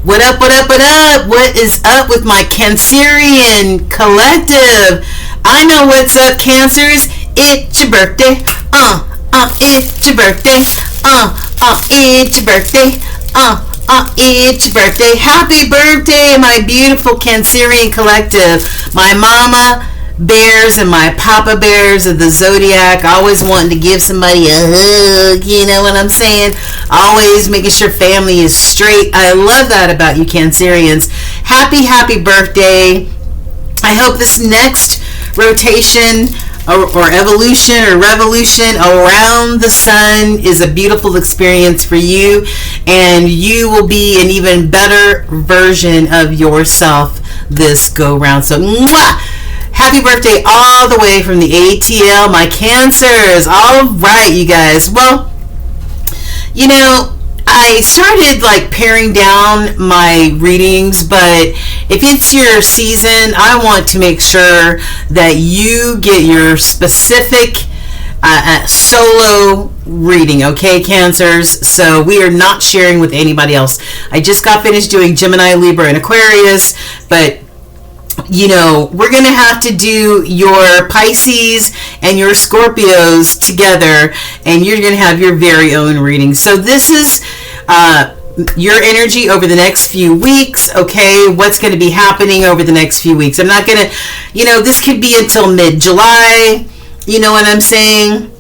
What up, what up, what up? What is up with my Cancerian collective? I know what's up, Cancers. It's your birthday. It's your birthday. It's your birthday. It's your birthday. Happy birthday, my beautiful Cancerian collective. My mama bears and my papa bears of the zodiac, always wanting to give somebody a hug, you know what I'm saying? Always making sure family is straight. I love that about you, Cancerians. Happy birthday. I hope this next rotation or evolution or revolution around the sun is a beautiful experience for you, and you will be an even better version of yourself this go round. So mwah! Happy birthday all the way from the ATL, my Cancers. All right, you guys. Well, you know, I started like paring down my readings, but if it's your season, I want to make sure that you get your specific solo reading, okay, Cancers? So we are not sharing with anybody else. I just got finished doing Gemini, Libra, and Aquarius, but you know, we're going to have to do your Pisces and your Scorpios together, and you're going to have your very own reading. So this is your energy over the next few weeks, okay? What's going to be happening over the next few weeks. I'm not going to, you know, this could be until mid-July, you know what I'm saying?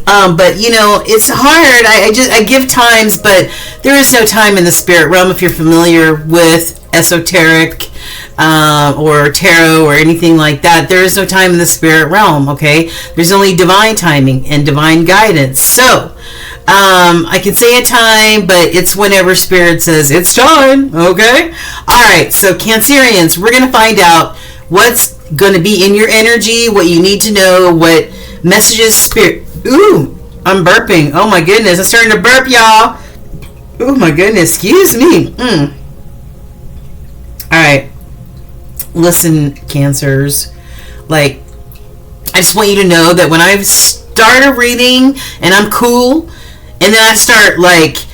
But you know, it's hard. I give times, but there is no time in the spirit realm if you're familiar with esoteric or tarot or anything like that. There is no time in the spirit realm, okay? There's only divine timing and divine guidance. So I can say a time, but it's whenever spirit says it's time, okay? All right, so Cancerians, we're going to find out what's going to be in your energy, what you need to know, what messages spirit... Ooh, I'm burping. Oh my goodness, I'm starting to burp, y'all. Oh my goodness, excuse me. Alright, listen, Cancers. Like, I just want you to know that when I start a reading and I'm cool, and then I start like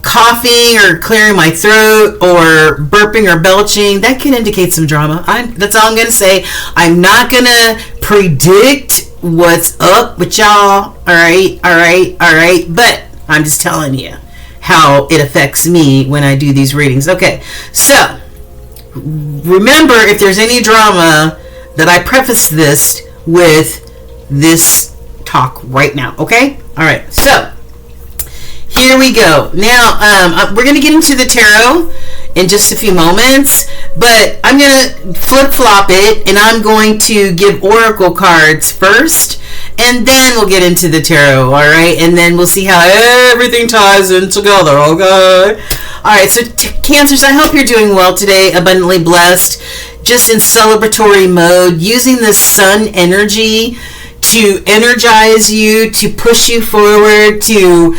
coughing or clearing my throat or burping or belching, that can indicate some drama. That's all I'm going to say. I'm not going to predict what's up with y'all, all right, but I'm just telling you how it affects me when I do these readings. Okay, so remember, if there's any drama, that I preface this with this talk right now, okay? All right, so here we go. Now, we're going to get into the tarot in just a few moments, but I'm going to flip-flop it, and I'm going to give oracle cards first, and then we'll get into the tarot, all right? And then we'll see how everything ties in together, okay? All right, so Cancers, I hope you're doing well today, abundantly blessed, just in celebratory mode, using the sun energy to energize you, to push you forward, to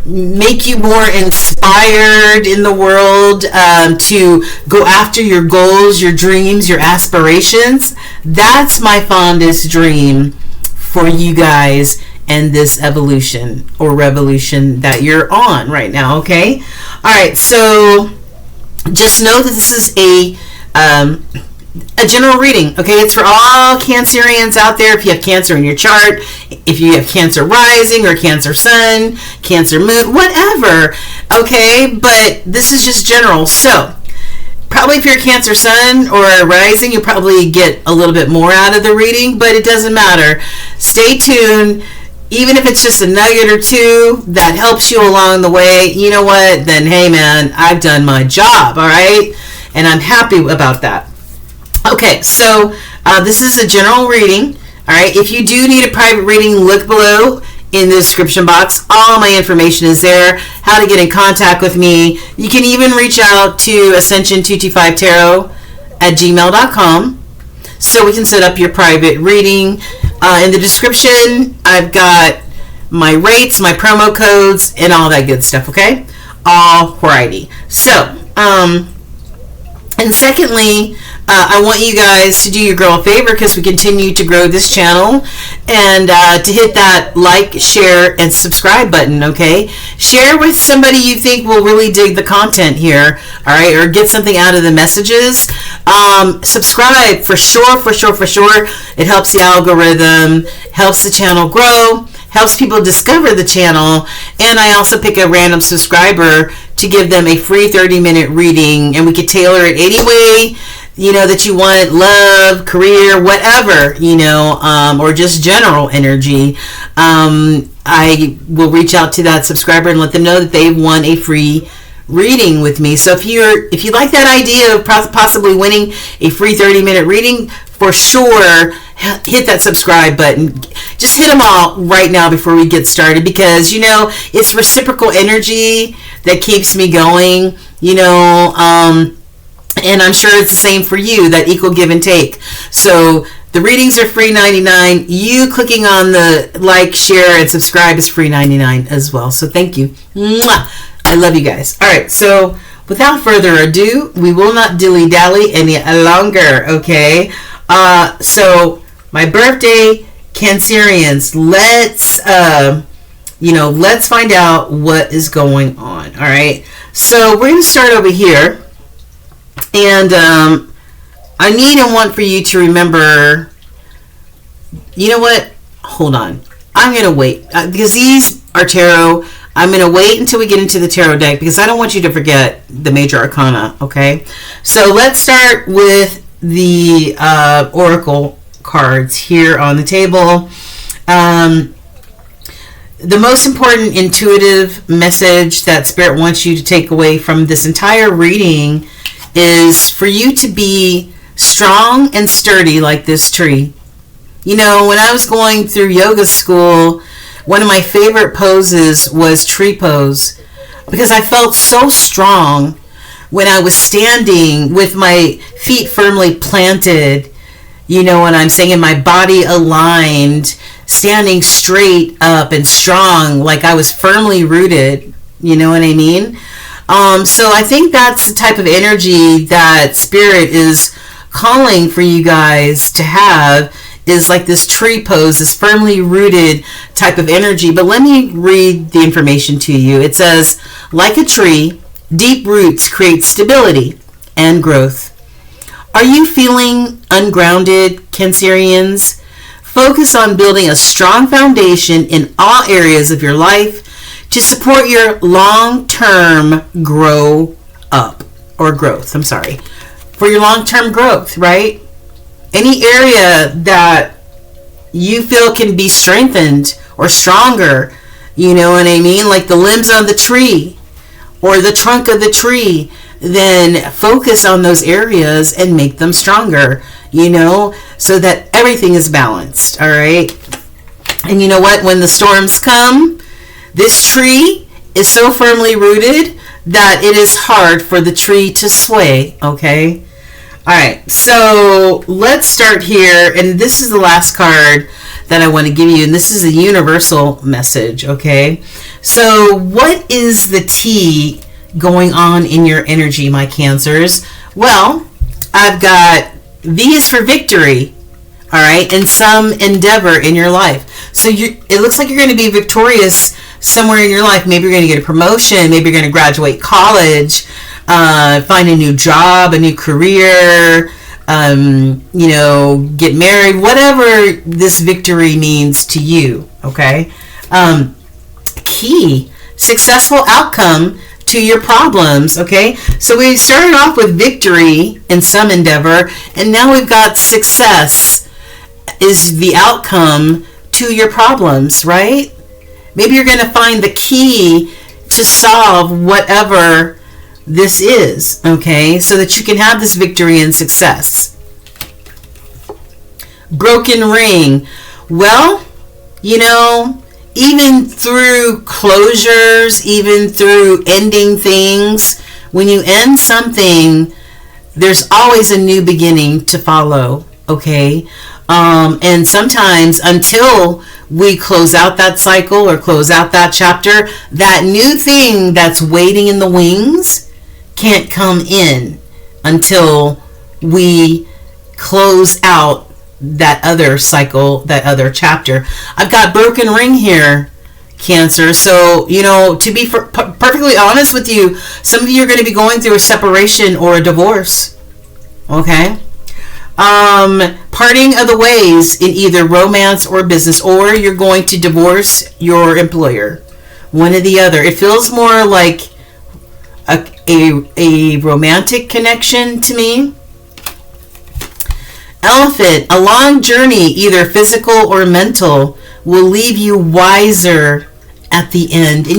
make you more inspired in the world, to go after your goals, your dreams, your aspirations. That's my fondest dream for you guys and this evolution or revolution that you're on right now, okay? All right, so just know that this is a general reading, okay? It's for all Cancerians out there. If you have Cancer in your chart, if you have Cancer rising or Cancer sun, Cancer moon, whatever, okay? But this is just general. So probably if you're a Cancer sun or a rising, you probably get a little bit more out of the reading, but it doesn't matter. Stay tuned. Even if it's just a nugget or two that helps you along the way, you know what? Then, hey, man, I've done my job, all right? And I'm happy about that. Okay, so this is a general reading, all right? If you do need a private reading, look below in the description box. All my information is there, how to get in contact with me. You can even reach out to ascension225tarot@gmail.com so we can set up your private reading. In the description, I've got my rates, my promo codes, and all that good stuff, okay? Alrighty. So, And secondly, I want you guys to do your girl a favor, because we continue to grow this channel, and to hit that like, share, and subscribe button, okay? Share with somebody you think will really dig the content here, all right, or get something out of the messages. Subscribe for sure, for sure, for sure. It helps the algorithm, helps the channel grow, helps people discover the channel, and I also pick a random subscriber to give them a free 30-minute reading, and we could tailor it any way, you know, that you want. Love, career, whatever, you know, or just general energy. I will reach out to that subscriber and let them know that they won a free reading with me. So if you like that idea of possibly winning a free 30-minute reading, for sure hit that subscribe button. Just hit them all right now before we get started, because you know it's reciprocal energy that keeps me going, you know, and I'm sure it's the same for you, that equal give and take. So the readings are free 99. You clicking on the like, share, and subscribe is free 99 as well. So thank you. Mwah! I love you guys. All right, so without further ado, we will not dilly-dally any longer, okay? So my birthday, Cancerians, let's find out what is going on, all right? So we're going to start over here, and I need and want for you to remember, you know what? Hold on. I'm going to wait, because these are tarot. I'm going to wait until we get into the tarot deck, because I don't want you to forget the major arcana, okay? So let's start with the oracle cards here on the table. The most important intuitive message that Spirit wants you to take away from this entire reading is for you to be strong and sturdy like this tree. You know, when I was going through yoga school, one of my favorite poses was tree pose, because I felt so strong when I was standing with my feet firmly planted, you know what I'm saying, and my body aligned, standing straight up and strong, like I was firmly rooted, you know what I mean? So I think that's the type of energy that Spirit is calling for you guys to have, is like this tree pose, this firmly rooted type of energy. But let me read the information to you. It says, like a tree, deep roots create stability and growth. Are you feeling ungrounded, Cancerians? Focus on building a strong foundation in all areas of your life to support your long-term growth. For your long-term growth, right? Any area that you feel can be strengthened or stronger, you know what I mean? Like the limbs on the tree or the trunk of the tree, then focus on those areas and make them stronger, you know, so that everything is balanced, all right? And you know what? When the storms come, this tree is so firmly rooted that it is hard for the tree to sway, okay? All right, so let's start here, and this is the last card that I want to give you, and this is a universal message, okay? So what is the tea going on in your energy, my Cancers? Well, I've got V is for victory, all right, and some endeavor in your life. So it looks like you're going to be victorious somewhere in your life. Maybe you're going to get a promotion. Maybe you're going to graduate college, find a new job, a new career, you know, get married, whatever this victory means to you, okay? Key, successful outcome to your problems, okay? So we started off with victory in some endeavor, and now we've got success is the outcome to your problems, right? Maybe you're going to find the key to solve whatever this is, okay? So that you can have this victory and success. Broken ring. Well, you know, even through closures, even through ending things, when you end something, there's always a new beginning to follow, okay? And sometimes until we close out that cycle or close out that chapter, that new thing that's waiting in the wings can't come in, until we close out that other cycle, that other chapter. I've got broken ring here, Cancer. So, to be perfectly honest with you, some of you are going to be going through a separation or a divorce. Okay? Parting of the ways in either romance or business, or you're going to divorce your employer. One or the other. It feels more like a romantic connection to me. Elephant, a long journey, either physical or mental, will leave you wiser at the end. And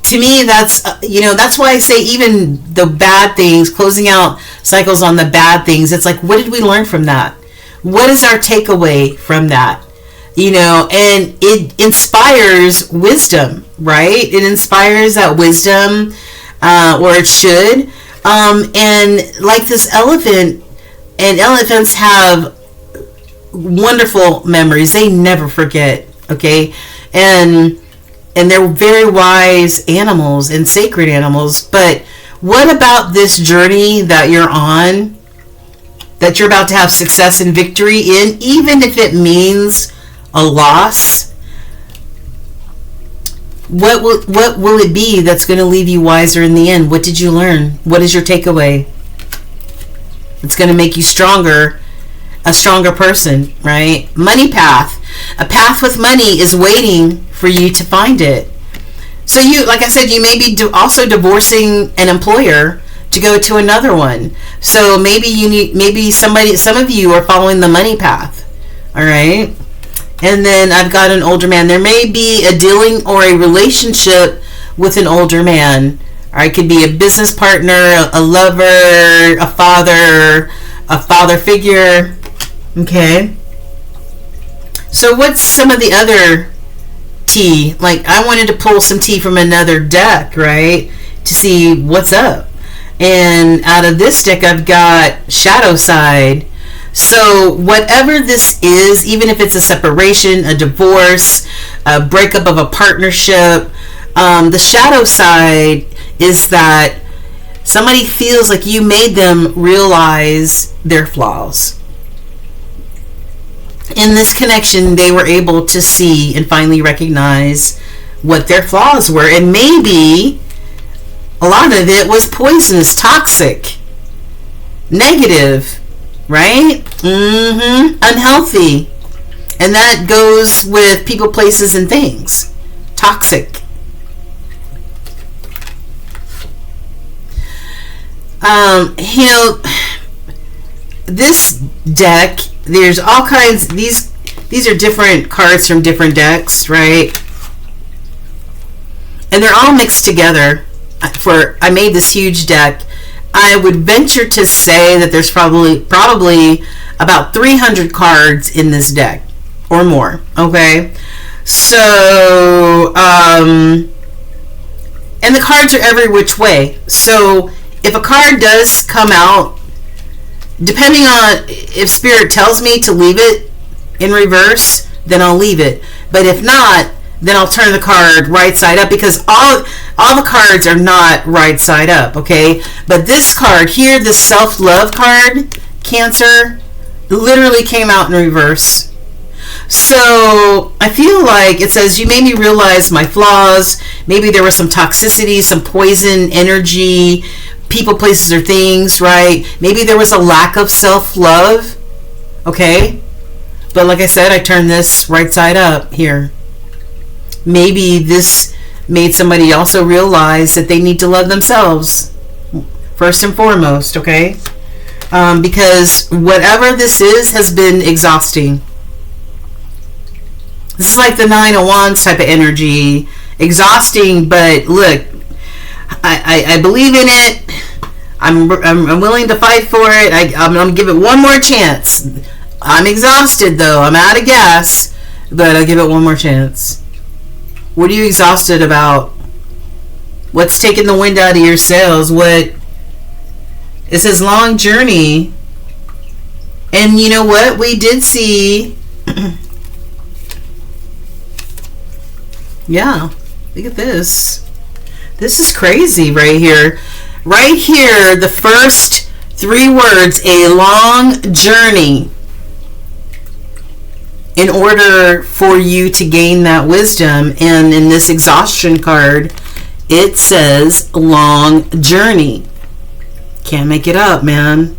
to me, that's why I say even the bad things, closing out cycles on the bad things, it's like, what did we learn from that? What is our takeaway from that? And it inspires wisdom, right? It inspires that wisdom, or it should. And like this elephant, and elephants have wonderful memories. They never forget, okay? And they're very wise animals and sacred animals. But what about this journey that you're on, that you're about to have success and victory in, even if it means a loss? What will it be that's going to leave you wiser in the end? What did you learn? What is your takeaway? It's going to make you stronger, a stronger person, right? Money path. A path with money is waiting for you to find it. So you, like I said, you may be also divorcing an employer to go to another one. So maybe some of you are following the money path. All right. And then I've got an older man. There may be a dealing or a relationship with an older man. Or it could be a business partner, a lover, a father figure. Okay. So what's some of the other tea? Like, I wanted to pull some tea from another deck, right? To see what's up. And out of this deck, I've got Shadow Side. So whatever this is, even if it's a separation, a divorce, a breakup of a partnership, the shadow side is that somebody feels like you made them realize their flaws. In this connection, they were able to see and finally recognize what their flaws were. And maybe a lot of it was poisonous, toxic, negative, right? Unhealthy. And that goes with people, places, and things. Toxic. This deck, there's all kinds, these are different cards from different decks, right? And they're all mixed together. I made this huge deck. I would venture to say that there's probably about 300 cards in this deck or more, okay? So, and the cards are every which way. So if a card does come out, depending on if Spirit tells me to leave it in reverse, then I'll leave it. But if not, then I'll turn the card right side up, because all the cards are not right side up, okay? But this card here, this self-love card, Cancer, literally came out in reverse. So I feel like it says, you made me realize my flaws. Maybe there was some toxicity, some poison energy, people, places, or things, right? Maybe there was a lack of self-love, okay? But like I said, I turned this right side up here. Maybe this made somebody also realize that they need to love themselves first and foremost, okay? Because whatever this is has been exhausting. This is like the Nine of Wands type of energy. Exhausting, but look, I believe in it. I'm willing to fight for it. I'm going to give it one more chance. I'm exhausted, though. I'm out of gas, but I'll give it one more chance. What are you exhausted about? What's taking the wind out of your sails? What? It says long journey. And you know what? We did see... yeah. Look at this. This is crazy right here. Right here, the first 3 words, a long journey, in order for you to gain that wisdom. And in this exhaustion card, it says long journey. Can't make it up, man.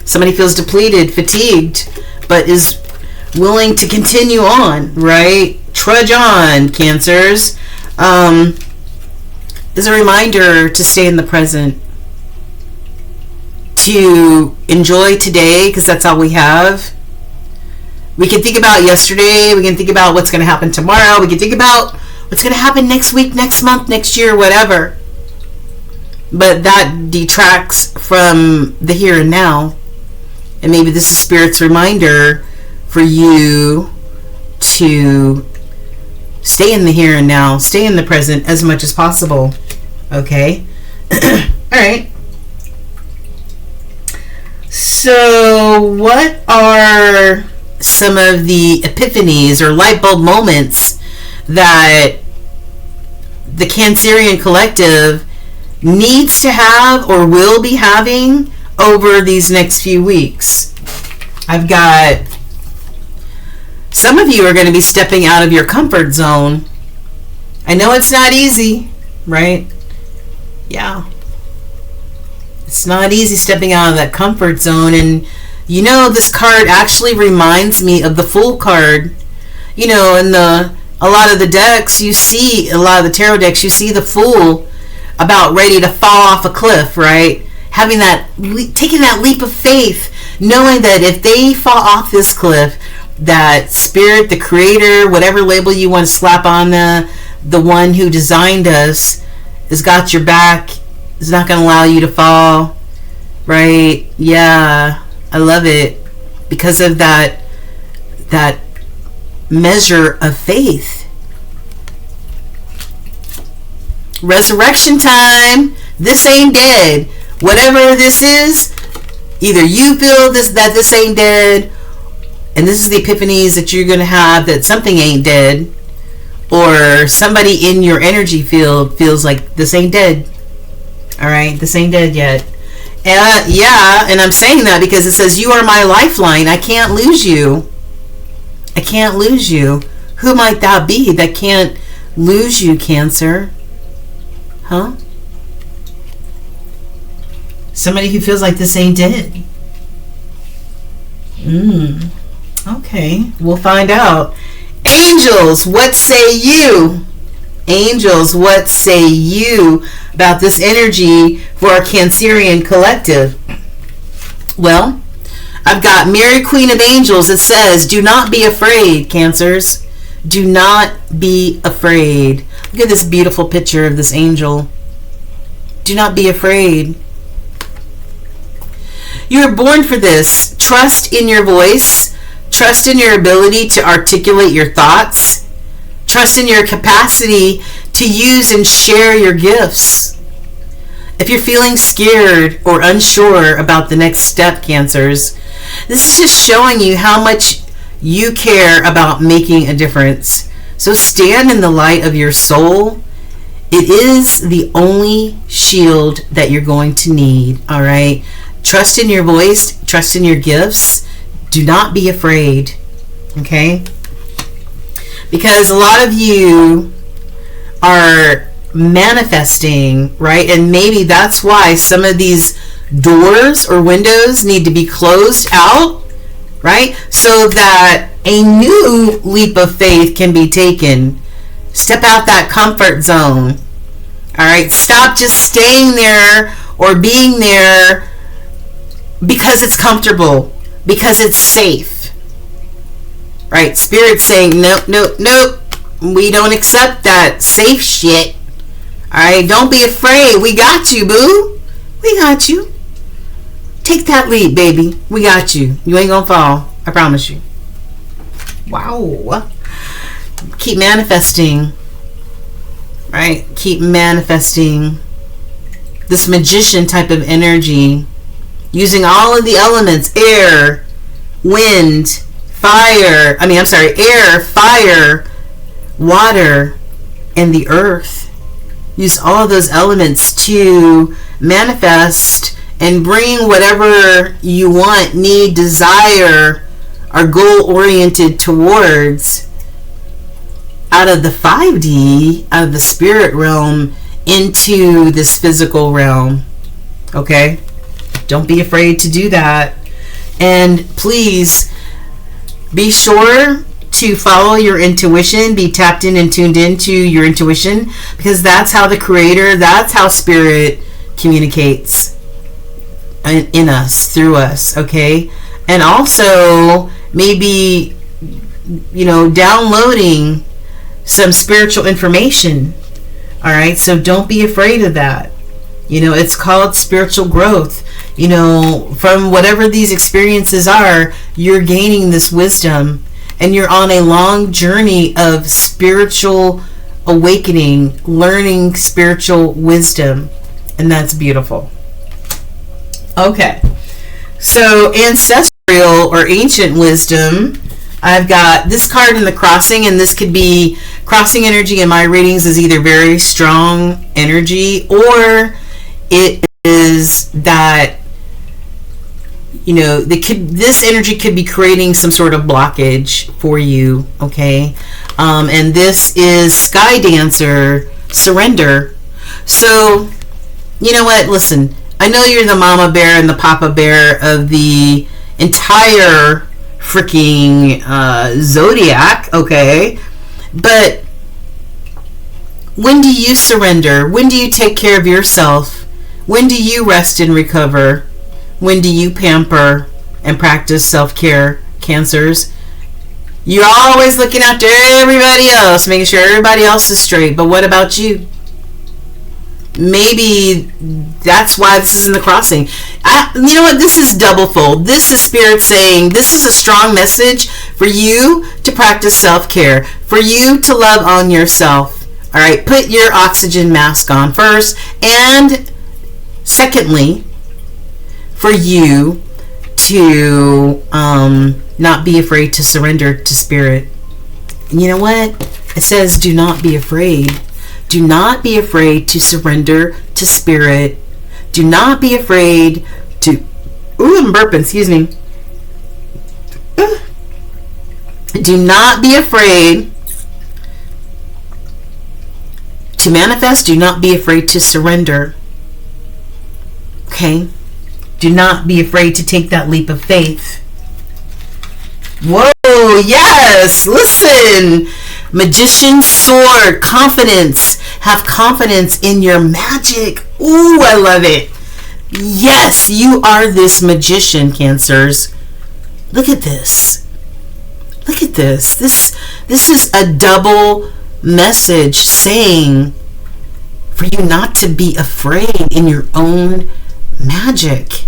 Somebody feels depleted, fatigued, but is willing to continue on, right? Trudge on, Cancers. Is a reminder to stay in the present, to enjoy today, because that's all we have. We can think about yesterday, we can think about what's going to happen tomorrow, we can think about what's going to happen next week, next month, next year, whatever. But that detracts from the here and now. And maybe this is Spirit's reminder for you to stay in the here and now, stay in the present as much as possible. Okay? All right. So, what are some of the epiphanies or light bulb moments that the Cancerian collective needs to have or will be having over these next few weeks? I've got some of you are going to be stepping out of your comfort zone. I know it's not easy, right? Yeah. It's not easy stepping out of that comfort zone. And you know, this card actually reminds me of the Fool card. You know, in a lot of the decks, you see, a lot of the tarot decks, you see the Fool about ready to fall off a cliff, right? Having that, taking that leap of faith, knowing that if they fall off this cliff, that Spirit, the Creator, whatever label you want to slap on the one who designed us, has got your back, is not going to allow you to fall, right? Yeah, I love it because of that measure of faith. Resurrection time. This ain't dead. Whatever this is, either you feel that this ain't dead, and this is the epiphanies that you're going to have that something ain't dead, or somebody in your energy field feels like this ain't dead. All right, this ain't dead yet. Yeah, and I'm saying that because it says, you are my lifeline. I can't lose you. I can't lose you. Who might that be that can't lose you, Cancer? Huh? Somebody who feels like this ain't dead. Okay, we'll find out. Angels, what say you? Angels, what say you about this energy for our Cancerian collective? Well, I've got Mary, Queen of Angels. It says, do not be afraid, Cancers. Do not be afraid. Look at this beautiful picture of this angel. Do not be afraid. You are born for this. Trust in your voice. Trust in your ability to articulate your thoughts. Trust in your capacity to use and share your gifts. If you're feeling scared or unsure about the next step, Cancers, this is just showing you how much you care about making a difference. So stand in the light of your soul. It is the only shield that you're going to need, all right? Trust in your voice. Trust in your gifts. Do not be afraid, okay? Because a lot of you are manifesting, right? And maybe that's why some of these doors or windows need to be closed out, right? So that a new leap of faith can be taken. Step out that comfort zone. All right? Stop just staying there or being there because it's comfortable, because it's safe. Right? Spirit's saying, nope, nope, nope. We don't accept that safe shit. All right? Don't be afraid. We got you, boo. We got you. Take that leap, baby. We got you. You ain't gonna fall. I promise you. Wow. Keep manifesting. Right? Keep manifesting this magician type of energy. Using all of the elements. Air, wind, fire. Air, fire, water, and the earth. Use all of those elements to manifest and bring whatever you want, need, desire, are goal oriented towards out of the 5D, out of the spirit realm, into this physical realm. Okay? Don't be afraid to do that. And please be sure to follow your intuition, be tapped in and tuned into your intuition, because that's how the Creator, that's how Spirit communicates in us, through us. Okay? And also maybe, downloading some spiritual information. All right, so don't be afraid of that. It's called spiritual growth. From whatever these experiences are, you're gaining this wisdom, and you're on a long journey of spiritual awakening, learning spiritual wisdom, and that's beautiful. Okay, so ancestral or ancient wisdom. I've got this card in the crossing, and this could be crossing energy in my readings is either very strong energy, or it is that, this energy could be creating some sort of blockage for you, okay? And this is Sky Dancer, surrender. So, you know what? Listen, I know you're the mama bear and the papa bear of the entire freaking zodiac, okay? But when do you surrender? When do you take care of yourself? When do you rest and recover? When do you pamper and practice self-care, Cancers? You're always looking after everybody else, making sure everybody else is straight, but what about you? Maybe that's why this is in the crossing. You know what? This is double fold. This is Spirit saying this is a strong message for you to practice self-care, for you to love on yourself. All right, put your oxygen mask on first, and secondly, for you to not be afraid to surrender to Spirit. And you know what? It says do not be afraid. Do not be afraid to surrender to Spirit. Do not be afraid to... Ooh, I'm burping, excuse me. Do not be afraid to manifest. Do not be afraid to surrender. Okay? Do not be afraid to take that leap of faith. Whoa, yes! Listen! Magician's sword, confidence. Have confidence in your magic. Ooh, I love it. Yes, you are this magician, Cancers. Look at this. Look at this. This is a double message saying for you not to be afraid in your own magic.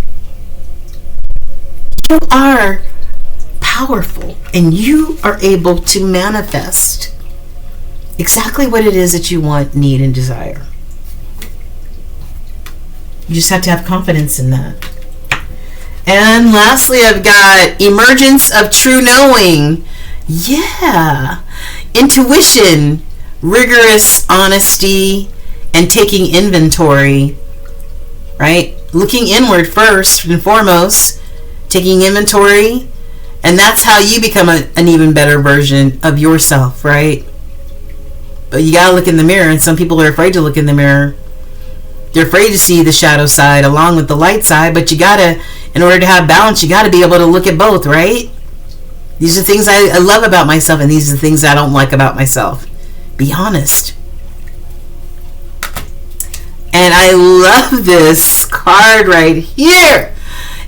You are powerful, and you are able to manifest exactly what it is that you want, need, and desire. You just have to have confidence in that. And lastly, I've got emergence of true knowing. Yeah. Intuition, rigorous honesty, and taking inventory. Right? Looking inward first and foremost, taking inventory, and that's how you become an even better version of yourself, right? But you gotta look in the mirror, and some people are afraid to look in the mirror. They're afraid to see the shadow side along with the light side, but you gotta, in order to have balance, you gotta be able to look at both, right? These are things I love about myself, and these are the things I don't like about myself. Be honest. And I love this card right here.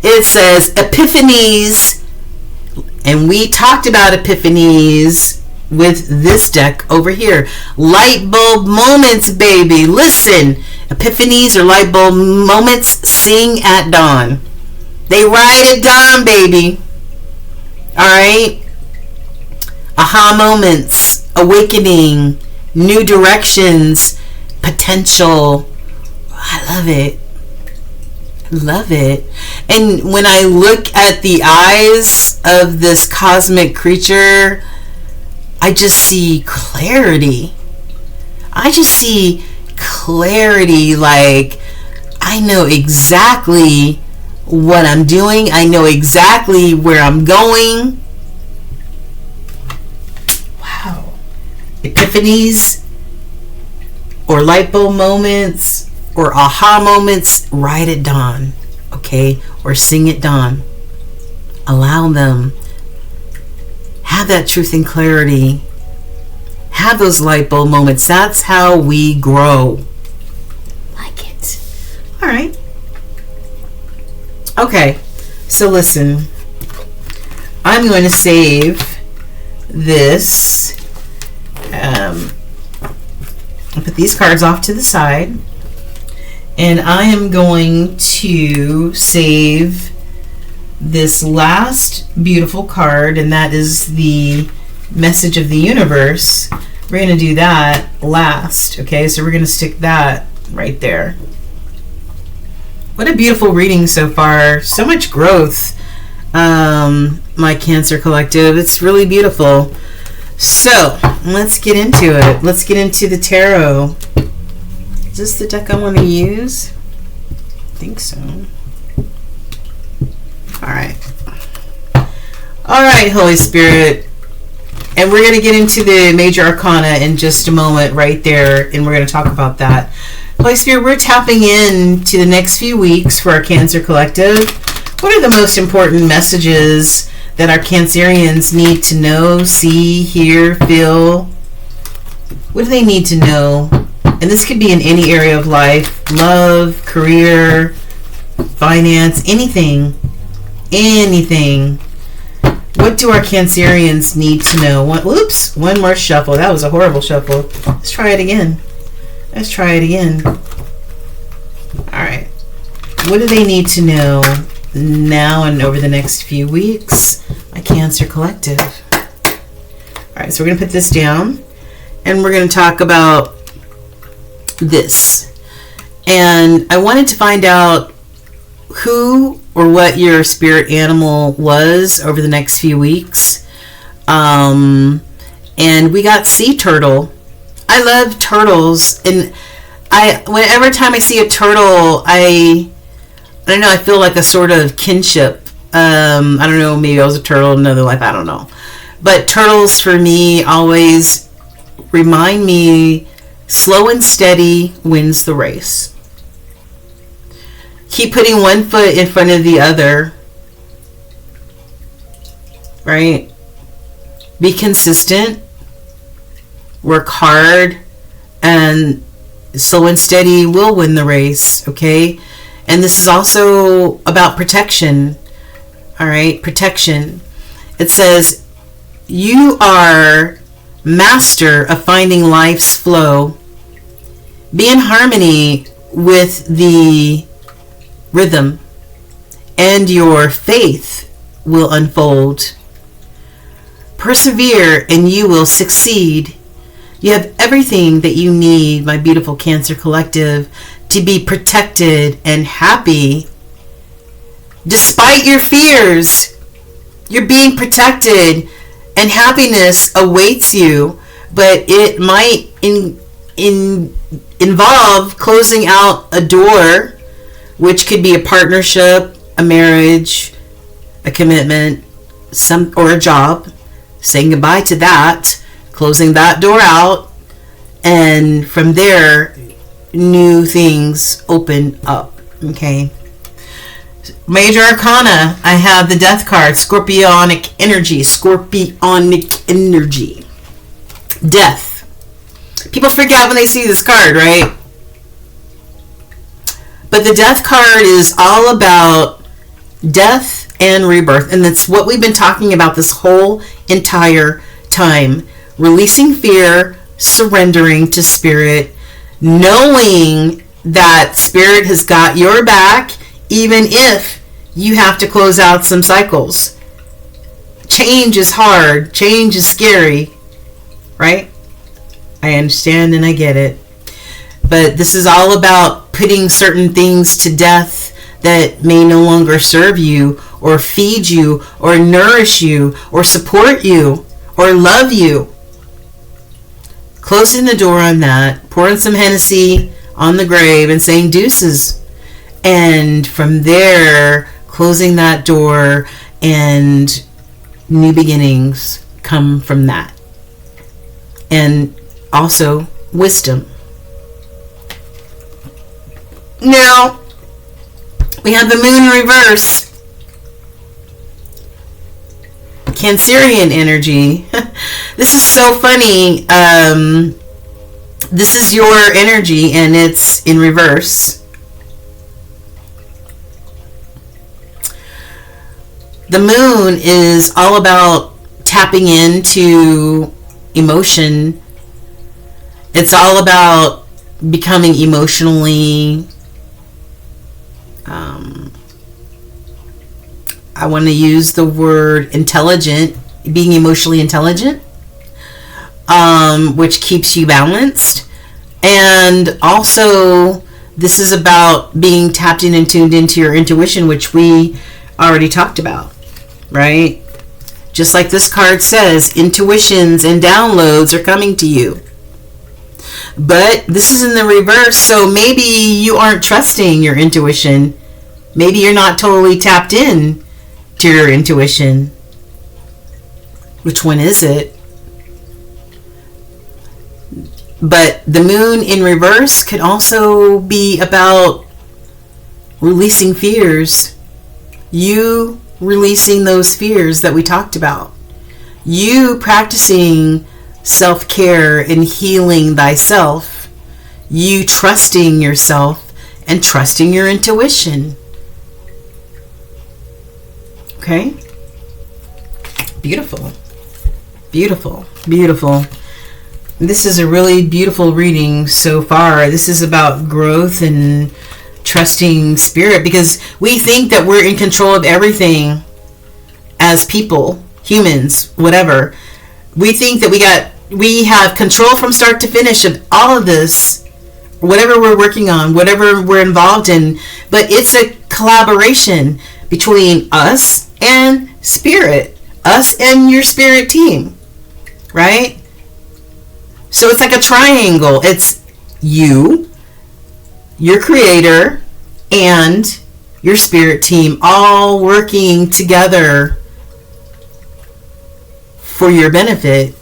It says Epiphanies, and we talked about Epiphanies with this deck over here. Light bulb moments, baby. Listen, Epiphanies or light bulb moments sing at dawn. They ride at dawn, baby. Alright? Aha moments, awakening, new directions, potential. I love it. Love it. And when I look at the eyes of this cosmic creature, I just see clarity. I just see clarity. Like, I I know exactly what I'm doing. I know exactly where I'm going. Wow. Epiphanies or light bulb moments or aha moments, write at dawn, okay? Or sing at dawn. Allow them. Have that truth and clarity. Have those light bulb moments. That's how we grow. Like it. All right. Okay. So listen. I'm going to save this. I'll put these cards off to the side. And I am going to save this last beautiful card, and that is the message of the universe. We're going to do that last, okay? So we're going to stick that right there. What a beautiful reading so far. So much growth, my Cancer Collective. It's really beautiful. So let's get into it. Let's get into the tarot. Is this the deck I want to use? I think so. Alright. Alright, Holy Spirit. And we're going to get into the major arcana in just a moment right there, and we're going to talk about that. Holy Spirit, we're tapping in to the next few weeks for our Cancer Collective. What are the most important messages that our Cancerians need to know, see, hear, feel? What do they need to know? And this could be in any area of life. Love, career, finance, anything. Anything. What do our Cancerians need to know? Oops, one more shuffle. That was a horrible shuffle. Let's try it again. Let's try it again. Alright. What do they need to know now and over the next few weeks? My Cancer Collective. Alright, so we're going to put this down. And we're going to talk about this. And I wanted to find out who or what your spirit animal was over the next few weeks. And we got sea turtle. I love turtles, and whenever time I see a turtle, I don't know, I feel like a sort of kinship. I don't know, maybe I was a turtle in another life, I don't know. But turtles for me always remind me slow and steady wins the race. Keep putting one foot in front of the other. Right? Be consistent. Work hard. And slow and steady will win the race. Okay? And this is also about protection. Alright? Protection. It says, you are master of finding life's flow. Be in harmony with the rhythm, and your faith will unfold. Persevere and you will succeed. You have everything that you need, my beautiful Cancer Collective, to be protected and happy. Despite your fears, you're being protected and happiness awaits you, but it might involve closing out a door, which could be a partnership, a marriage, a commitment, or a job. Saying goodbye to that, closing that door out, and from there, new things open up. Okay. Major Arcana, I have the Death card, Scorpionic energy. Scorpionic energy. Death. People freak out when they see this card, right? But the Death card is all about death and rebirth. And that's what we've been talking about this whole entire time. Releasing fear, surrendering to Spirit, knowing that Spirit has got your back, even if you have to close out some cycles. Change is hard. Change is scary. Right? I understand and I get it. But this is all about putting certain things to death that may no longer serve you or feed you or nourish you or support you or love you. Closing the door on that, pouring some Hennessy on the grave and saying deuces. And from there, closing that door, and new beginnings come from that. And also wisdom. Now, we have the moon in reverse. Cancerian energy. This is so funny. This is your energy, and it's in reverse. The moon is all about tapping into emotion. It's all about becoming emotionally, I want to use the word intelligent, being emotionally intelligent, which keeps you balanced. And also, this is about being tapped in and tuned into your intuition, which we already talked about, right? Just like this card says, intuitions and downloads are coming to you. But this is in the reverse, so maybe you aren't trusting your intuition. Maybe you're not totally tapped in to your intuition. Which one is it? But the moon in reverse could also be about releasing fears. You releasing those fears that we talked about. You practicing self-care and healing thyself. You trusting yourself and trusting your intuition. Okay? Beautiful. Beautiful. Beautiful. This is a really beautiful reading so far. This is about growth and trusting spirit, because we think that we're in control of everything as people, humans, whatever. We think that we have control from start to finish of all of this, whatever we're working on, whatever we're involved in. But it's a collaboration between us and spirit, us and your spirit team, right? So it's like a triangle. It's you, your creator, and your spirit team all working together for your benefit.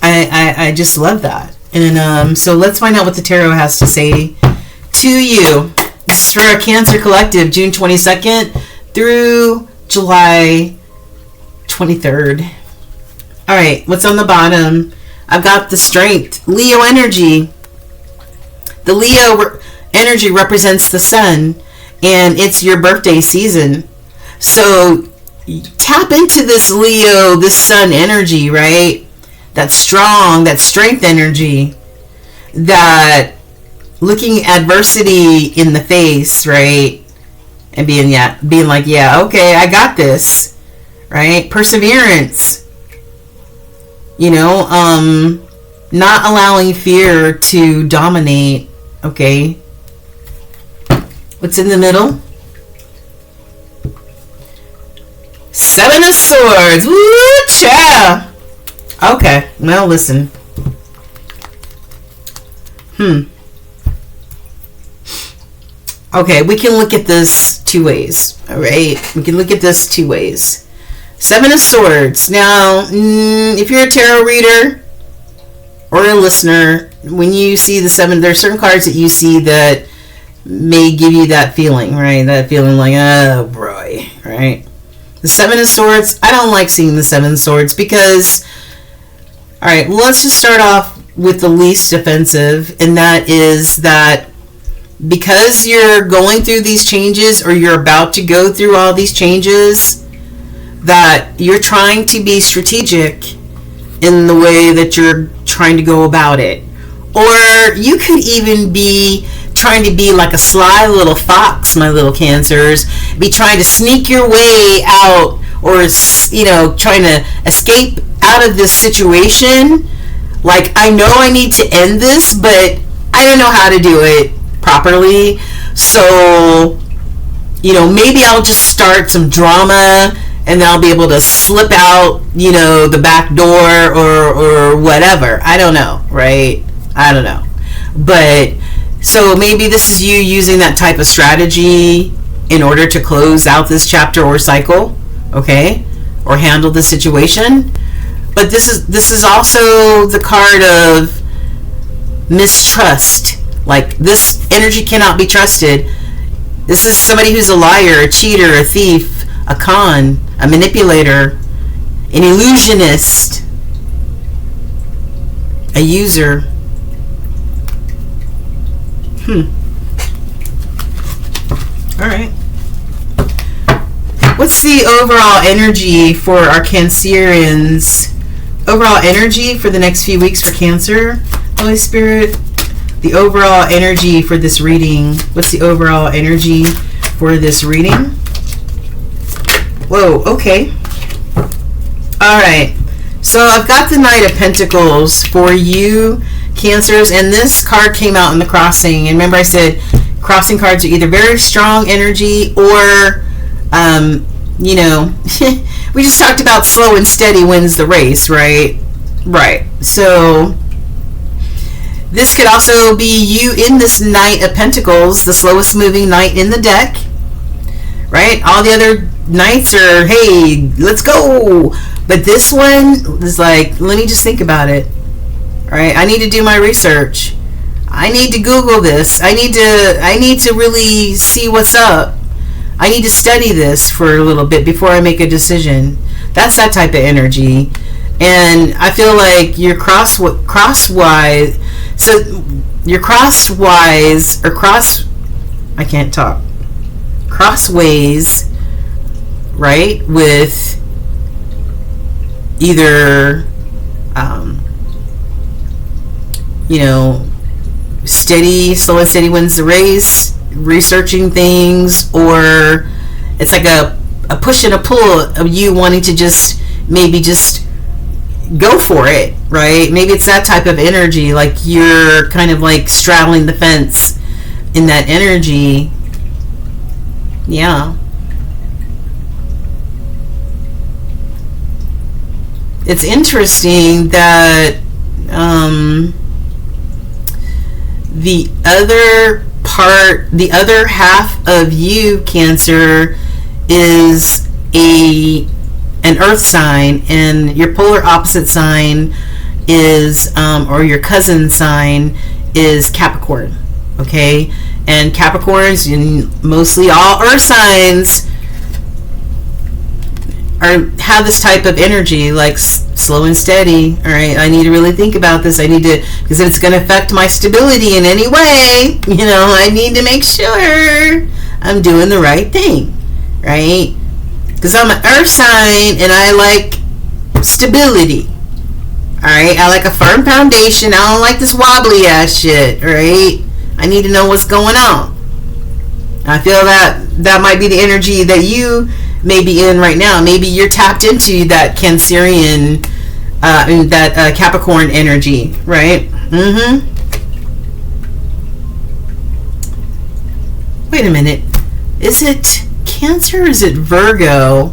I just love that. And so let's find out what the tarot has to say to you. This is for our Cancer Collective, June 22nd through July 23rd. All right, what's on the bottom? I've got the Strength, Leo energy. The Leo energy represents the sun, and it's your birthday season. So tap into this Leo, this sun energy, right? That strong, that strength energy, that looking adversity in the face, right? And being like, yeah, okay, I got this, right? Perseverance. You know, not allowing fear to dominate, okay? What's in the middle? Seven of Swords. Woo, cha! Okay, well, listen. Okay, we can look at this two ways, all right? We can look at this two ways. Seven of Swords. Now, if you're a tarot reader or a listener, when you see the seven, there are certain cards that you see that may give you that feeling, right? That feeling like, oh boy, right? The Seven of Swords, I don't like seeing the Seven of Swords because, all right, let's just start off with the least offensive, and that is that because you're going through these changes, or you're about to go through all these changes, that you're trying to be strategic in the way that you're trying to go about it. Or you could even be trying to be like a sly little fox, my little Cancers, be trying to sneak your way out, or, you know, trying to escape out of this situation. Like, I know I need to end this, but I don't know how to do it properly. So, you know, maybe I'll just start some drama, and then I'll be able to slip out, you know, the back door or whatever. I don't know, right? I don't know. But So maybe this is you using that type of strategy in order to close out this chapter or cycle, okay, or handle the situation. But this is also the card of mistrust. Like, this energy cannot be trusted. This is somebody who's a liar, a cheater, a thief, a con, a manipulator, an illusionist, a user. All right. What's the overall energy for our Cancerians? Overall energy for the next few weeks for Cancer, Holy Spirit. The overall energy for this reading. What's the overall energy for this reading? Whoa, okay. All right. So I've got the Knight of Pentacles for you, Cancers, and this card came out in the crossing. And remember I said crossing cards are either very strong energy or, you know, we just talked about slow and steady wins the race, right? Right. So this could also be you in this Knight of Pentacles, the slowest moving knight in the deck, right? All the other knights are, hey, let's go. But this one is like, let me just think about it. All right, I need to do my research. I need to Google this. I need to really see what's up. I need to study this for a little bit before I make a decision. That's that type of energy. And I feel like you're crosswise. So you're crosswise or I can't talk. Crossways, right? With either, you know, slow and steady wins the race, researching things, or it's like a push and a pull of you wanting to just go for it, right? Maybe it's that type of energy, like you're kind of like straddling the fence in that energy. Yeah. It's interesting that the other half of you, Cancer, is an earth sign, and your polar opposite sign is, or your cousin sign is Capricorn, okay? And Capricorns, and mostly all earth signs, have this type of energy, like slow and steady. All right, I need to really think about this. Because it's going to affect my stability in any way. You know, I need to make sure I'm doing the right thing, right? Because I'm an earth sign and I like stability. All right, I like a firm foundation. I don't like this wobbly ass shit. All right, I need to know what's going on. I feel that might be the energy that you may be in right now. Maybe you're tapped into that Cancerian, that Capricorn energy, right? Wait a minute. Is it Cancer or is it Virgo?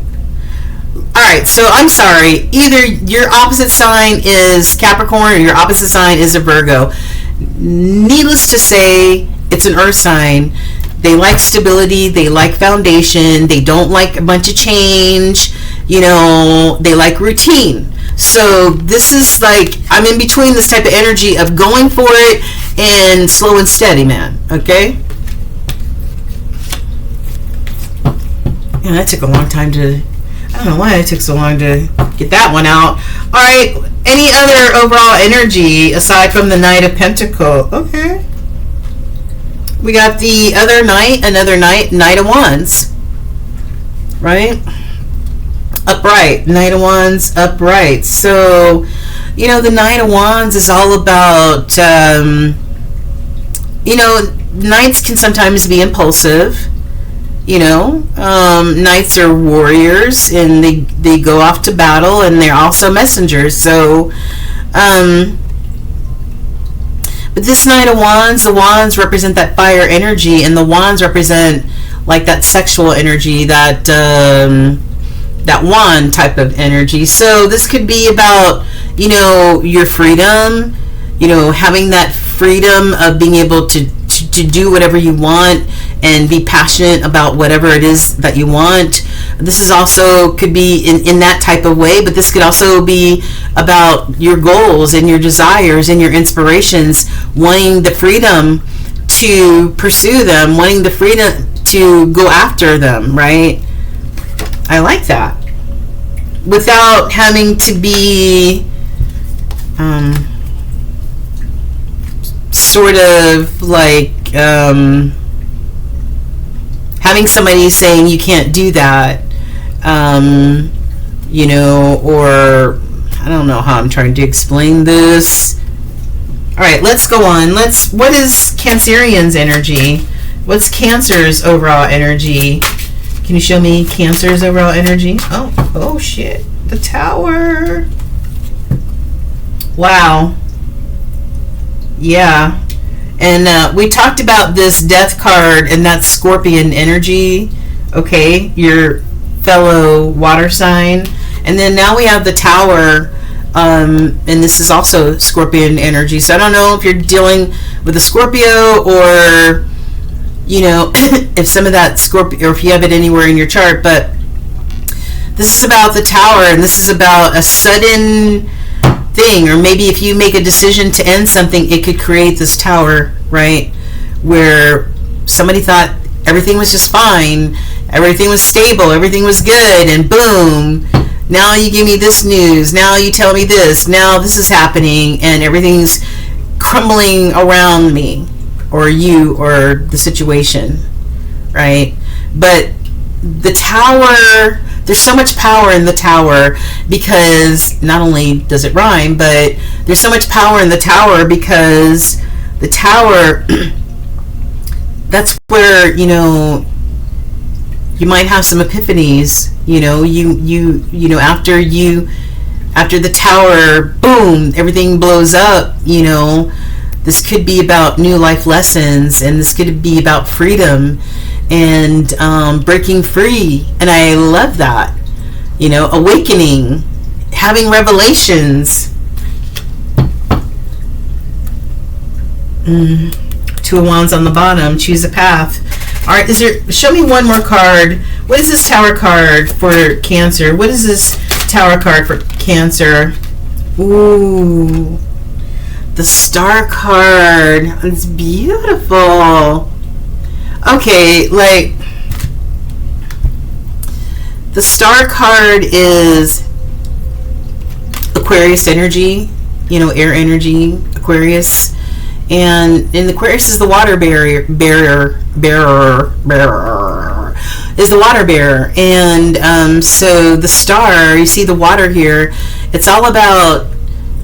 Alright, so I'm sorry. Either your opposite sign is Capricorn or your opposite sign is a Virgo. Needless to say, it's an earth sign. They like stability, they like foundation, they don't like a bunch of change, you know, they like routine. So this is like, I'm in between this type of energy of going for it and slow and steady, man, okay? Yeah, that took a long time I don't know why it took so long to get that one out. All right, any other overall energy aside from the Knight of Pentacles? Okay. We got the other knight, another knight, Knight of Wands, right? Upright, Knight of Wands, upright. So, you know, the Knight of Wands is all about, you know, knights can sometimes be impulsive, you know. Knights are warriors, and they go off to battle, and they're also messengers. So, but this Knight of Wands, the wands represent that fire energy, and the wands represent like that sexual energy, that that wand type of energy. So this could be about, you know, your freedom, you know, having that freedom of being able to to do whatever you want and be passionate about whatever it is that you want. This is also could be in that type of way, but this could also be about your goals and your desires and your inspirations, wanting the freedom to pursue them, wanting the freedom to go after them, right? I like that. Without having to be sort of like having somebody saying you can't do that, you know, or I don't know how I'm trying to explain this. All right, let's go on. What is Cancerian's energy? What's Cancer's overall energy? Can you show me Cancer's overall energy? Oh shit. The Tower. Wow. Yeah. And we talked about this Death card, and that's Scorpion energy. Okay, your fellow water sign. And then now we have the Tower, and this is also Scorpion energy. So I don't know if you're dealing with a Scorpio, or you know, if some of that Scorpio, or if you have it anywhere in your chart, but this is about the Tower, and this is about a sudden thing, or maybe if you make a decision to end something, it could create this Tower, right, where somebody thought everything was just fine, everything was stable, everything was good, and boom, now you give me this news, now you tell me this, now this is happening, and everything's crumbling around me, or you, or the situation, right? But the Tower, there's so much power in the Tower, because not only does it rhyme, but there's so much power in the Tower because the Tower, that's where, you know, you might have some epiphanies, you know, you know, after the Tower, boom, everything blows up, you know. This could be about new life lessons, and this could be about freedom and breaking free. And I love that, you know, awakening, having revelations. Two of Wands on the bottom. Choose a path. All right, show me one more card. What is this Tower card for Cancer? What is this Tower card for Cancer? Ooh, the Star card. It's beautiful. Okay, like the Star card is Aquarius energy, you know, air energy, Aquarius, and Aquarius is the water bearer is the water bearer, and so the Star, you see the water here, it's all about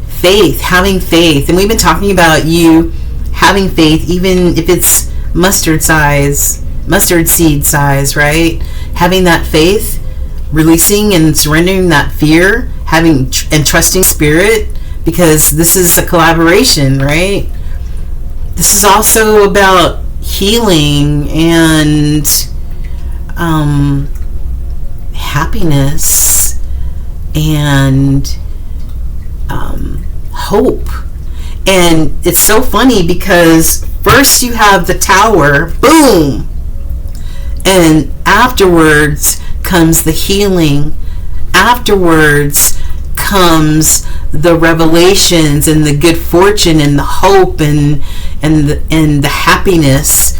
faith, having faith, and we've been talking about you having faith, even if it's mustard seed size, right? Having that faith, releasing and surrendering that fear, having and trusting spirit, because this is a collaboration, right? This is also about healing and happiness and hope. And it's so funny because first you have the Tower, boom, and afterwards comes the healing, afterwards comes the revelations and the good fortune and the hope and the happiness,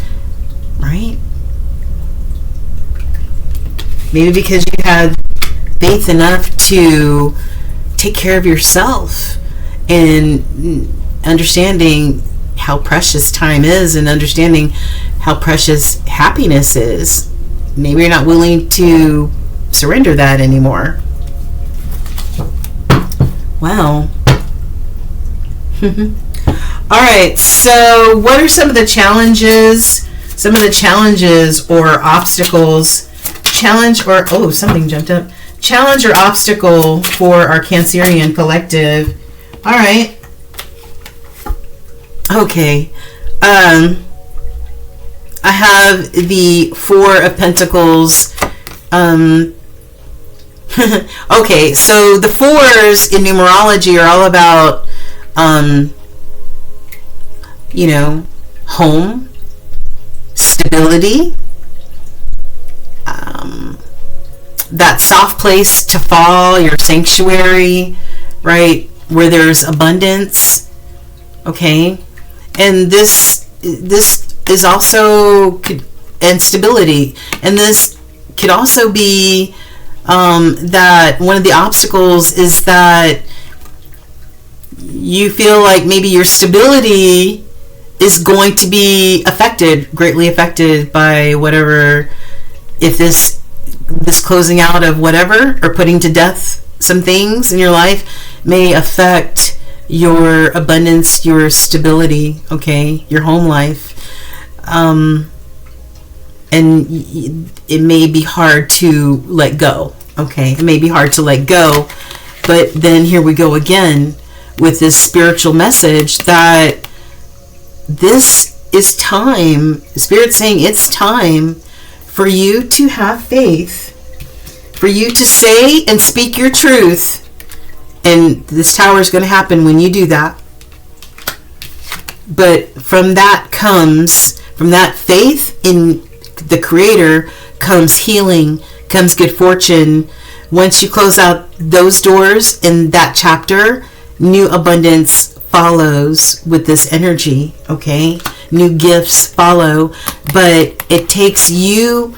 right? Maybe because you had faith enough to take care of yourself and understanding how precious time is and understanding how precious happiness is. Maybe you're not willing to surrender that anymore. Wow. All right, so what are some of the challenges or obstacles, something jumped up. Challenge or obstacle for our Cancerian collective. All right. Okay. I have the Four of Pentacles. Okay, so the fours in numerology are all about, you know, home, stability, that soft place to fall, your sanctuary, right, where there's abundance. Okay, and this is also, and stability, and this could also be that one of the obstacles is that you feel like maybe your stability is going to be greatly affected by whatever, if this closing out of whatever, or putting to death some things in your life, may affect your abundance, your stability, okay, your home life. And it may be hard to let go, okay? It may be hard to let go, but then here we go again with this spiritual message that this is time. Spirit's saying it's time for you to have faith, for you to say and speak your truth. And this tower is going to happen when you do that. But from that faith in the Creator comes healing, comes good fortune. Once you close out those doors in that chapter, new abundance follows with this energy, okay? New gifts follow, but it takes you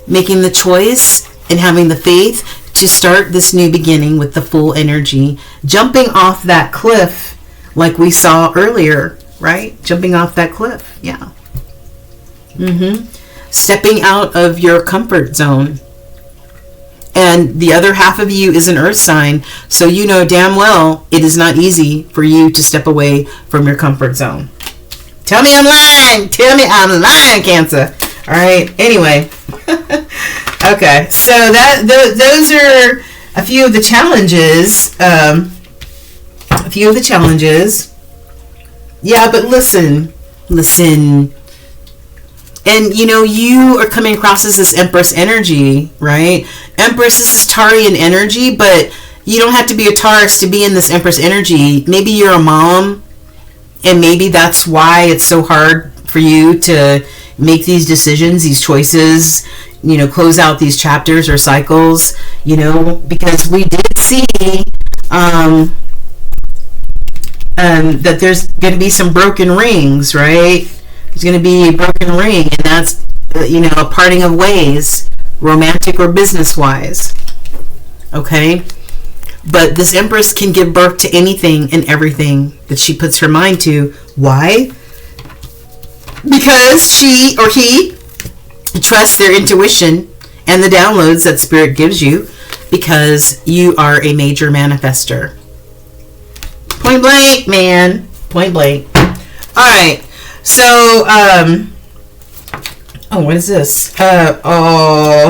making the choice and having the faith to start this new beginning with the full energy, jumping off that cliff like we saw earlier, right? Jumping off that cliff, yeah. Stepping out of your comfort zone. And the other half of you is an earth sign, so you know damn well it is not easy for you to step away from your comfort zone. Tell me I'm lying. Tell me I'm lying, Cancer. All right. Anyway. Okay. So those are a few of the challenges. Yeah, but listen. And you are coming across as this Empress energy, right? Empress is this Taurean energy, but you don't have to be a Taurus to be in this Empress energy. Maybe you're a mom, and maybe that's why it's so hard for you to make these decisions, these choices, close out these chapters or cycles, because we did see that there's going to be some broken rings, right? There's going to be a broken ring, and that's, a parting of ways, romantic or business-wise, okay? But this Empress can give birth to anything and everything that she puts her mind to. Why? Because she or he trusts their intuition and the downloads that Spirit gives you, because you are a major manifester. Point blank, man. Point blank. All right. So, what is this?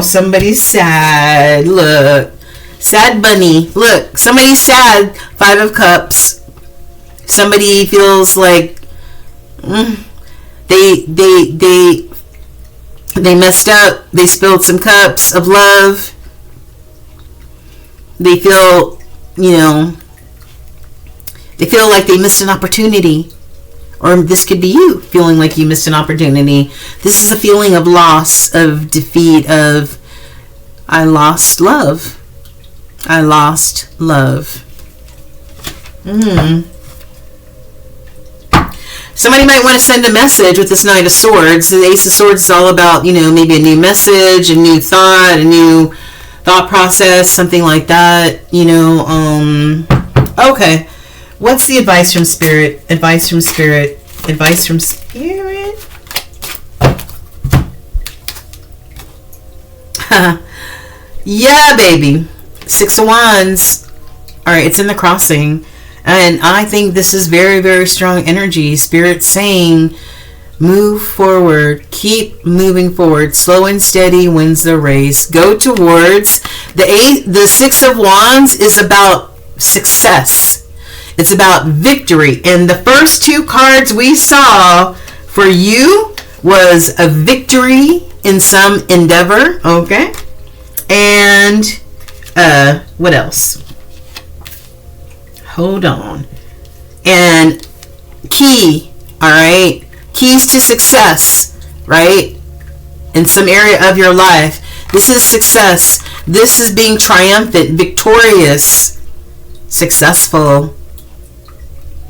Somebody's sad. Look. Sad bunny. Look, somebody's sad. 5 of Cups. Somebody feels like they messed up. They spilled some cups of love. They feel, they feel like they missed an opportunity. Or this could be you feeling like you missed an opportunity. This is a feeling of loss, of defeat, of I lost love. I lost love. Somebody might want to send a message with this Knight of Swords. The Ace of Swords is all about, maybe a new message, a new thought, a new thought process, something like that. Okay. What's the advice from Spirit? Advice from Spirit. Advice from Spirit. Yeah, baby. 6 of Wands. All right, it's in the crossing. And I think this is very, very strong energy. Spirit saying, move forward. Keep moving forward. Slow and steady wins the race. Go towards. The 6 of Wands is about success. It's about victory. And the first 2 cards we saw for you was a victory in some endeavor. Okay. And what else? Hold on. And key. All right. Keys to success. Right. in some area of your life. This is success. This is being triumphant, victorious, successful.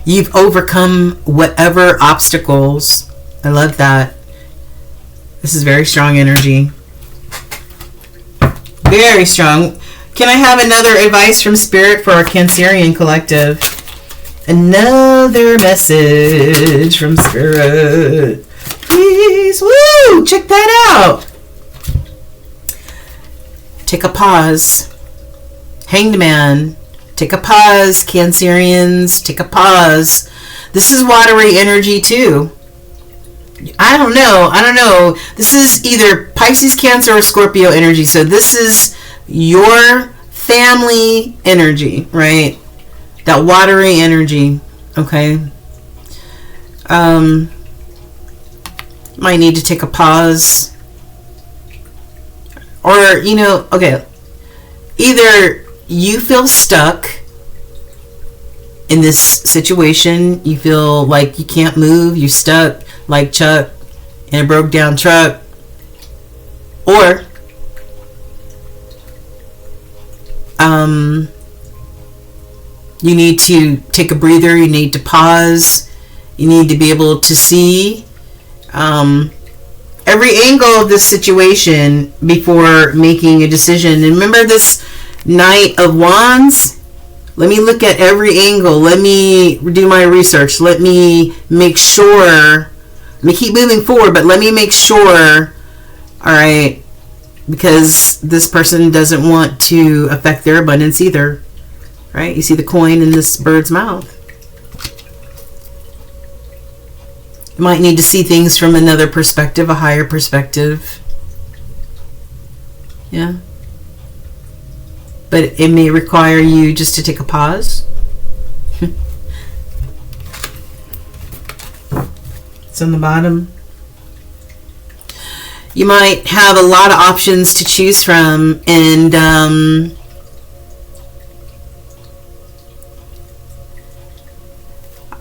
You've overcome whatever obstacles. I love that. This is very strong energy. Very strong. Can I have another advice from Spirit for our Cancerian collective? Another message from Spirit. Please. Woo! Check that out. Take a pause. Hanged Man. Take a pause, Cancerians. Take a pause. This is watery energy too. I don't know. This is either Pisces, Cancer, or Scorpio energy. So this is your family energy, right? That watery energy. Okay. Might need to take a pause. Or, okay. Either you feel stuck in this situation. You feel like you can't move. You're stuck like Chuck in a broke down truck. Or you need to take a breather. You need to pause. You need to be able to see every angle of this situation before making a decision. And remember this Knight of Wands? Let me look at every angle. Let me do my research. Let me make sure. Let me keep moving forward, but let me make sure. All right. Because this person doesn't want to affect their abundance either. Right? You see the coin in this bird's mouth. You might need to see things from another perspective, a higher perspective. Yeah. But it may require you just to take a pause. It's on the bottom. You might have a lot of options to choose from, and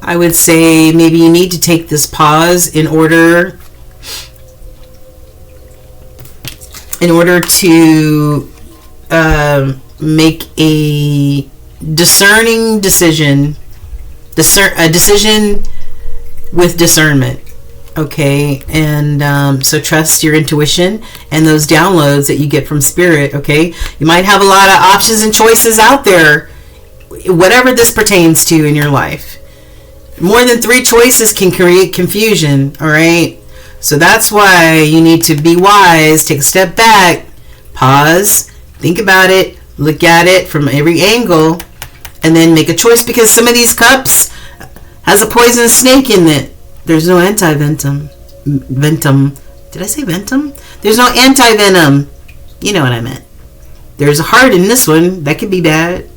I would say maybe you need to take this pause in order to make a discerning decision, a decision with discernment. Okay, and so trust your intuition and those downloads that you get from Spirit. Okay, you might have a lot of options and choices out there, whatever this pertains to in your life. More than 3 choices can create confusion. All right, so that's why you need to be wise. Take a step back, pause, think about it, look at it from every angle, and then make a choice, because some of these cups has a poisonous snake in it. There's no anti-venom. Did I say ventum? There's no anti-venom. You know what I meant. There's a heart in this one. That could be bad.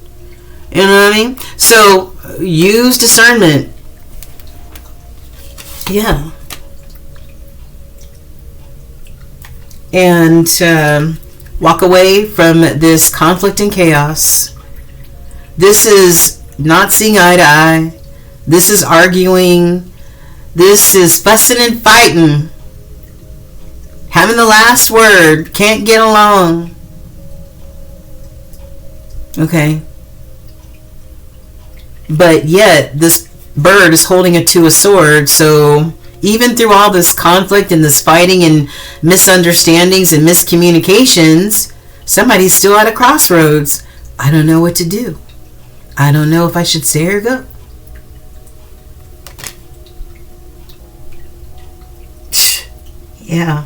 You know what I mean? So use discernment. Yeah. And walk away from this conflict and chaos. This is not seeing eye to eye. This is arguing. This is fussing and fighting. Having the last word. Can't get along. Okay. But yet, this bird is holding a 2 of swords. So, even through all this conflict and this fighting and misunderstandings and miscommunications, somebody's still at a crossroads. I don't know what to do. I don't know if I should stay or go. Yeah.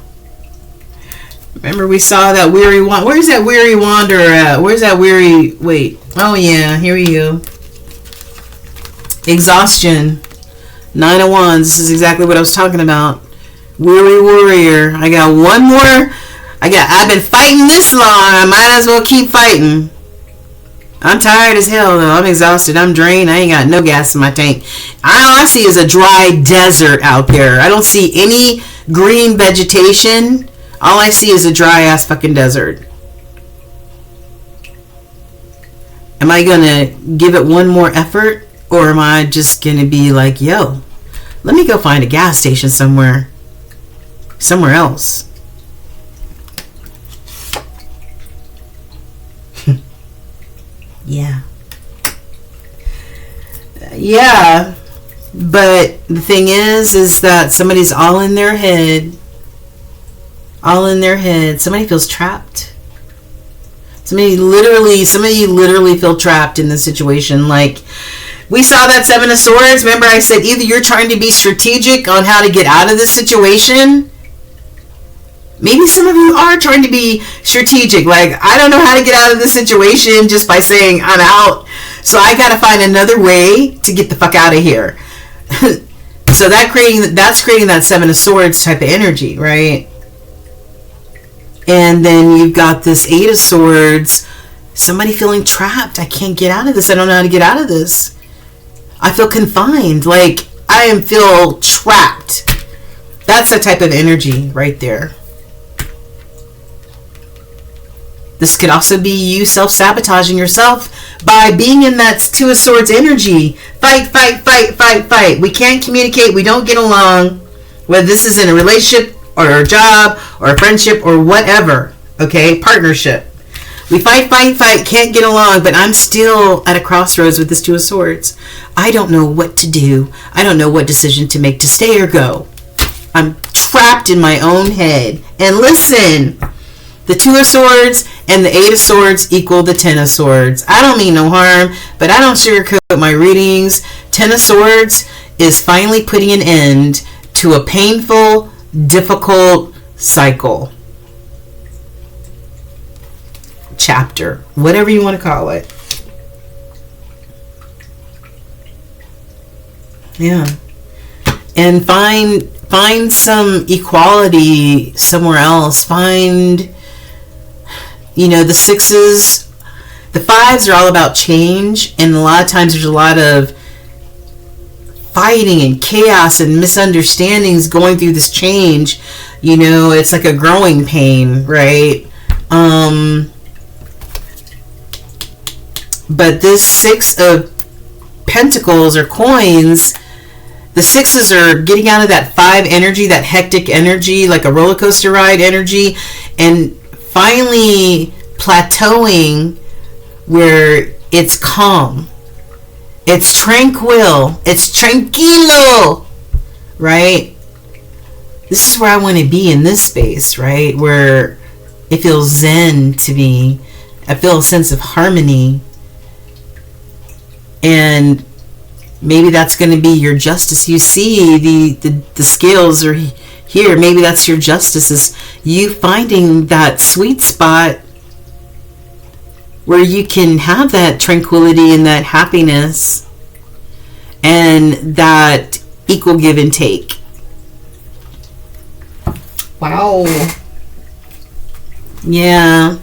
Remember we saw that weary wand. Where's that weary wanderer at? Where's that weary... Wait. Oh, yeah. Here we go. Exhaustion. 9 of Wands. This is exactly what I was talking about. Weary warrior. I got one more. I've been fighting this long. I might as well keep fighting. I'm tired as hell, though. I'm exhausted. I'm drained. I ain't got no gas in my tank. All I see is a dry desert out there. I don't see any green vegetation. All I see is a dry ass fucking desert. Am I gonna give it one more effort, or am I just gonna be like, yo, let me go find a gas station somewhere else? Yeah. Yeah. But the thing is that somebody's all in their head. All in their head. Somebody feels trapped. Some of you literally feel trapped in this situation. Like, we saw that Seven of Swords. Remember I said either you're trying to be strategic on how to get out of this situation. Maybe some of you are trying to be strategic. Like, I don't know how to get out of this situation just by saying I'm out. So I got to find another way to get the fuck out of here. So that's creating that Seven of Swords type of energy, right? And then you've got this Eight of Swords. Somebody feeling trapped. I can't get out of this. I don't know how to get out of this. I feel confined. Like, I feel trapped. That's the type of energy right there. This could also be you self-sabotaging yourself by being in that Two of Swords energy. Fight, fight, fight, fight, fight. We can't communicate. We don't get along. Whether this is in a relationship or a job or a friendship or whatever. Okay? Partnership. We fight, fight, fight. Can't get along. But I'm still at a crossroads with this Two of Swords. I don't know what to do. I don't know what decision to make, to stay or go. I'm trapped in my own head. And listen, the Two of Swords and the Eight of Swords equal the Ten of Swords. I don't mean no harm, but I don't sugarcoat my readings. Ten of Swords is finally putting an end to a painful, difficult cycle. Chapter. Whatever you want to call it. Yeah. And find some equality somewhere else. Find, the sixes, the fives are all about change, and a lot of times there's a lot of fighting and chaos and misunderstandings going through this change. It's like a growing pain, right? But this Six of Pentacles or coins, the sixes are getting out of that five energy, that hectic energy, like a roller coaster ride energy, and finally plateauing where it's calm. It's tranquil. It's tranquilo. Right? This is where I want to be, in this space, right? Where it feels zen to me. I feel a sense of harmony. And maybe that's going to be your justice. You see the scales are here. Maybe that's your justice, is you finding that sweet spot where you can have that tranquility and that happiness and that equal give and take. Wow. Yeah.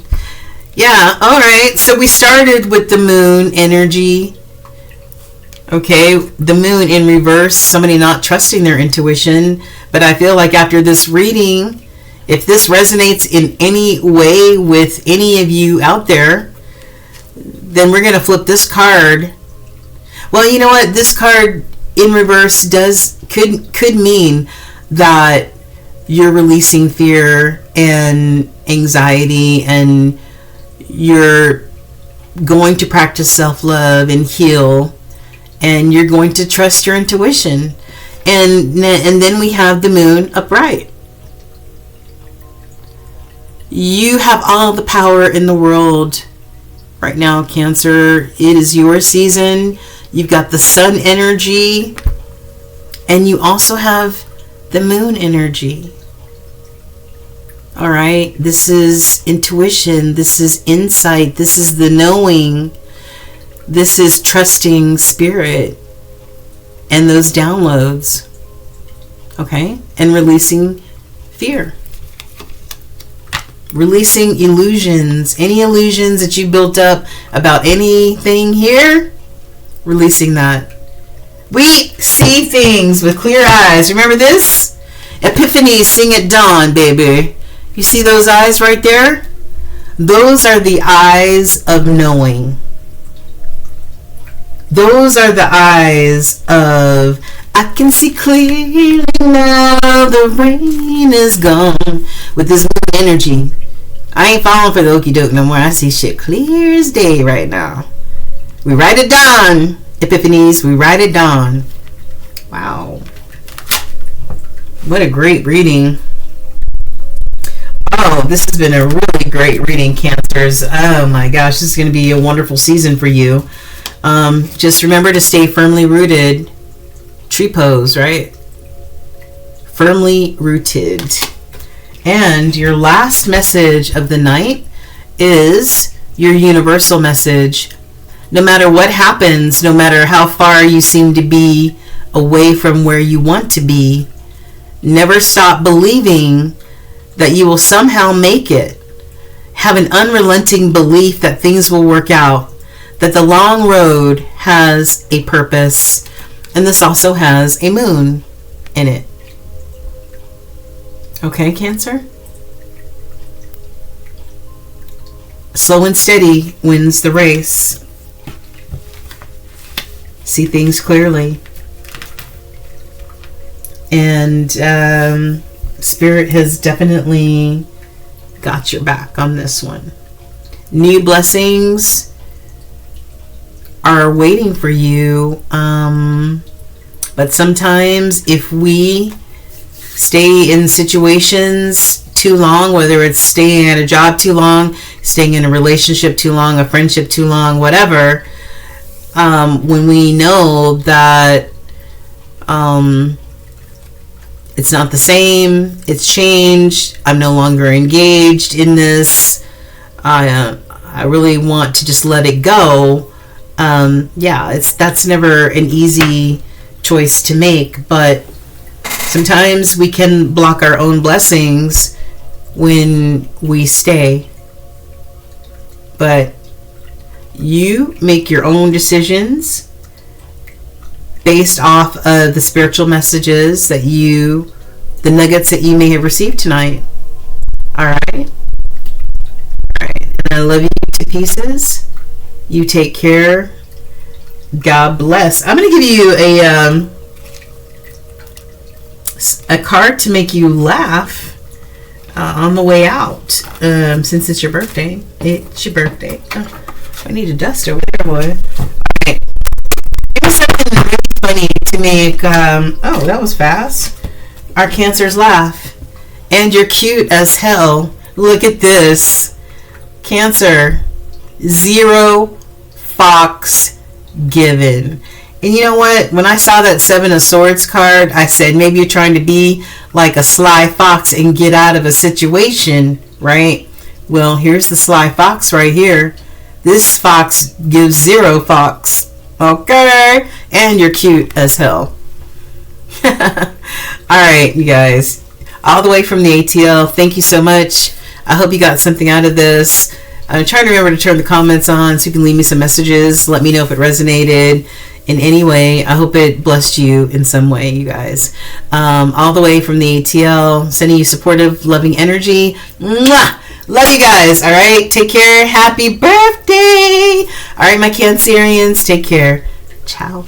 Yeah, all right. So we started with the moon energy. Okay, the moon in reverse, somebody not trusting their intuition. But I feel like after this reading, if this resonates in any way with any of you out there, then we're going to flip this card. Well, you know what? This card in reverse could mean that you're releasing fear and anxiety, and you're going to practice self-love and heal, and you're going to trust your intuition. And then we have the moon upright. You have all the power in the world right now, Cancer. It is your season. You've got the sun energy, and you also have the moon energy. All right, this is intuition, this is insight, this is the knowing, this is trusting spirit and those downloads, okay? And releasing fear. Releasing illusions, any illusions that you built up about anything here, releasing that. We see things with clear eyes. Remember this? Epiphany, sing at dawn, baby. You see those eyes right there? Those are the eyes of knowing. Those are the eyes of, I can see clearly now, the rain is gone. With this moon energy. I ain't falling for the okie doke no more. I see shit clear as day right now. We write it down. Epiphanies, we write it down. Wow. What a great reading. Oh, this has been a really great reading, Cancers. Oh my gosh, this is going to be a wonderful season for you. Just remember to stay firmly rooted. Tree pose, right? Firmly rooted. And your last message of the night is your universal message. No matter what happens, no matter how far you seem to be away from where you want to be, never stop believing that you will somehow make it. Have an unrelenting belief that things will work out, that the long road has a purpose, and this also has a moon in it. Okay, Cancer? Slow and steady wins the race. See things clearly. And Spirit has definitely got your back on this one. New blessings are waiting for you. But sometimes if we stay in situations too long, whether it's staying at a job too long, staying in a relationship too long, a friendship too long, whatever, when we know that it's not the same, it's changed, I'm no longer engaged in this, I really want to just let it go, that's never an easy choice to make. But sometimes we can block our own blessings when we stay. But you make your own decisions based off of the spiritual messages that the nuggets that you may have received tonight. Alright? Alright. And I love you to pieces. You take care. God bless. I'm going to give you a card to make you laugh on the way out. Since it's your birthday. It's your birthday. Oh, I need a dust over there, boy. Alright. Give me something really funny to make, oh, that was fast. Our Cancers laugh. And you're cute as hell. Look at this. Cancer. 0 fox given. And you know what? When I saw that 7 of Swords card, I said maybe you're trying to be like a sly fox and get out of a situation, right? Well, here's the sly fox right here. This fox gives 0 fox. Okay? And you're cute as hell. Alright, you guys. All the way from the ATL, thank you so much. I hope you got something out of this. I'm trying to remember to turn the comments on so you can leave me some messages. Let me know if it resonated in any way. I hope it blessed you in some way, you guys. All the way from the ATL, sending you supportive, loving energy. Mwah! Love you guys. All right, take care. Happy birthday. All right, my Cancerians, take care. Ciao.